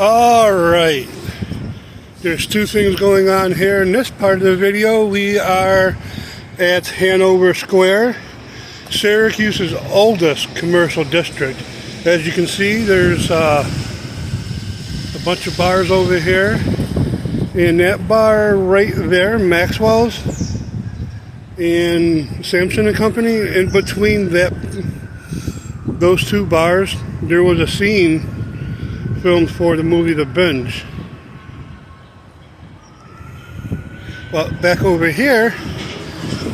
Alright, there's two things going on here. In this part of the video, we are at Hanover Square, Syracuse's oldest commercial district. As you can see, there's a bunch of bars over here. And that bar right there, Maxwell's and Sampson and Company, in between those two bars, there was a scene filmed for the movie The Binge. Well, back over here,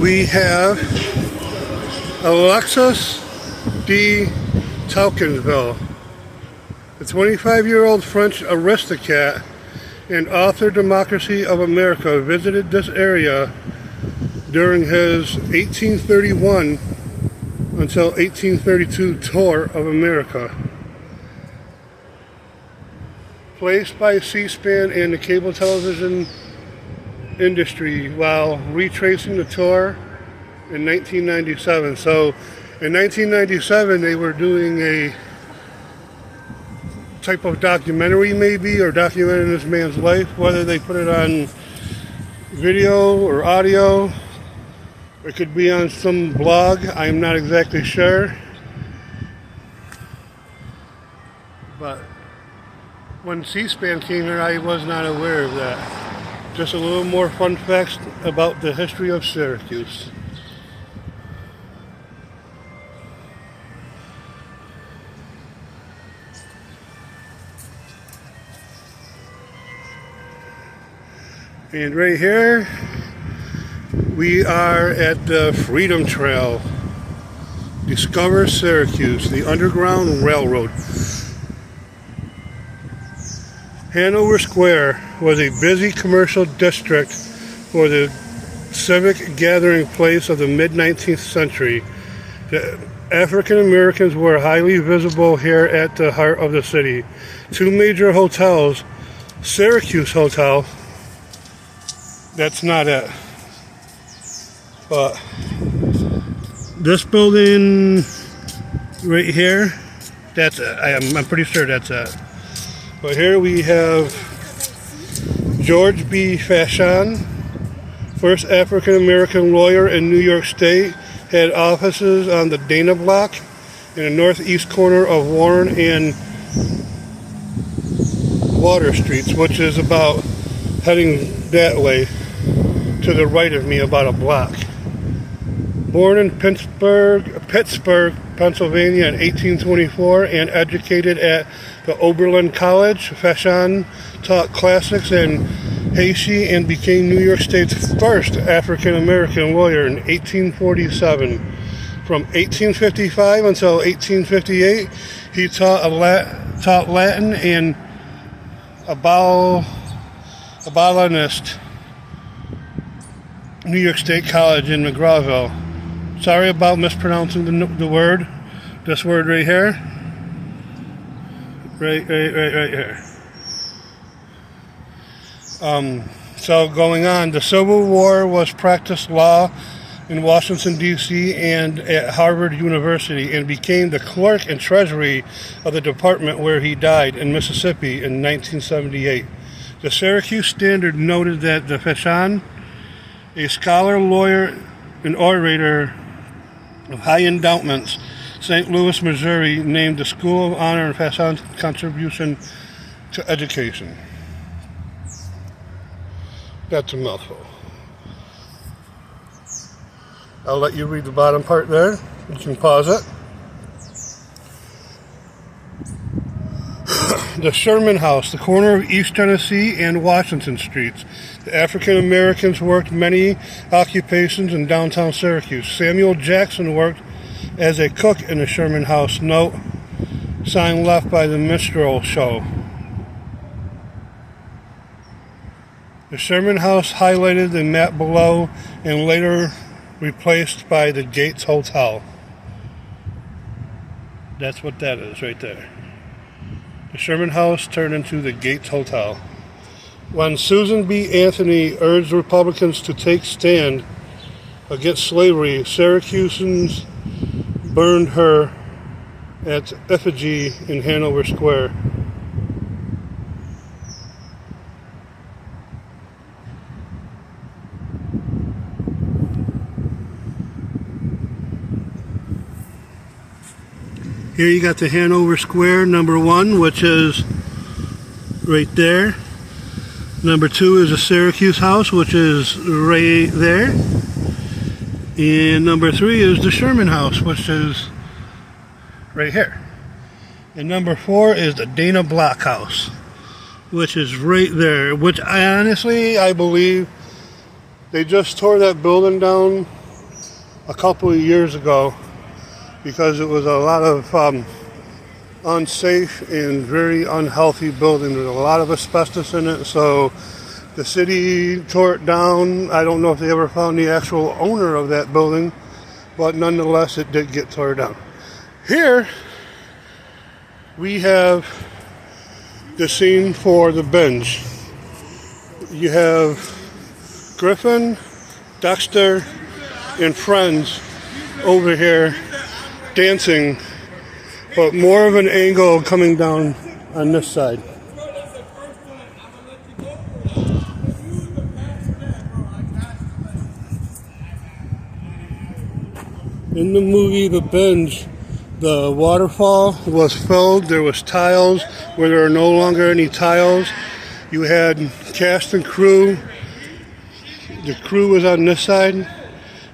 we have Alexis de Tocqueville, the 25-year-old French aristocrat and author Democracy of America, visited this area during his 1831 until 1832 tour of America. Placed by C-SPAN and the cable television industry while retracing the tour in 1997. So in 1997 they were doing a type of documentary maybe, or documenting this man's life, whether they put it on video or audio. It could be on some blog, I'm not exactly sure. But when C-SPAN came here, I was not aware of that. Just a little more fun facts about the history of Syracuse. And right here, we are at the Freedom Trail. Discover Syracuse, the Underground Railroad. Hanover Square was a busy commercial district for the civic gathering place of the mid-19th century. The African Americans were highly visible here at the heart of the city. Two major hotels, Syracuse Hotel, that's not it, but this building right here, that's it. I'm pretty sure that's it. But here we have George B. Fashan, first African-American lawyer in New York State, had offices on the Dana Block in the northeast corner of Warren and Water Streets, which is about heading that way to the right of me, about a block. Born in Pittsburgh, Pennsylvania in 1824 and educated at the Oberlin College, Fashan taught classics and Haitian and became New York State's first African-American lawyer in 1847. From 1855 until 1858, he taught Latin and abolitionist New York State College in McGrawville. Sorry about mispronouncing the word. This word right here. Right here. So going on, the Civil War was practiced law in Washington, D.C. and at Harvard University, and became the clerk and treasury of the department where he died in Mississippi in 1978. The Syracuse Standard noted that the Fashan, a scholar, lawyer, and orator of high endowments, St. Louis, Missouri, named the School of Honor and Fashan's contribution to education. That's a mouthful. I'll let you read the bottom part there. You can pause it. The Sherman House, the corner of East Tennessee and Washington Streets. The African Americans worked many occupations in downtown Syracuse. Samuel Jackson worked as a cook in the Sherman House. Note, sign left by the minstrel show. The Sherman House highlighted the map below and later replaced by the Gates Hotel. That's what that is right there. The Sherman House turned into the Gates Hotel. When Susan B. Anthony urged Republicans to take stand against slavery, Syracusans burned her at effigy in Hanover Square. Here you got the Hanover Square #1, which is right there. #2 is the Syracuse House, which is right there. And #3 is the Sherman House, which is right here. And #4 is the Dana Block House, which is right there. Which I believe they just tore that building down a couple of years ago because it was a lot of unsafe and very unhealthy building. There's a lot of asbestos in it, so the city tore it down. I don't know if they ever found the actual owner of that building, but nonetheless it did get torn down. Here we have the scene for the Binge. You have Griffin, Dexter, and friends over here dancing, but more of an angle coming down on this side. In the movie The Binge, the waterfall was filled. There was tiles where there are no longer any tiles. You had cast and crew. The crew was on this side,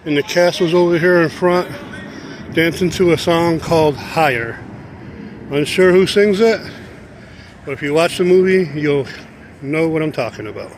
and the cast was over here in front, dancing to a song called Higher. Unsure who sings it, but if you watch the movie, you'll know what I'm talking about.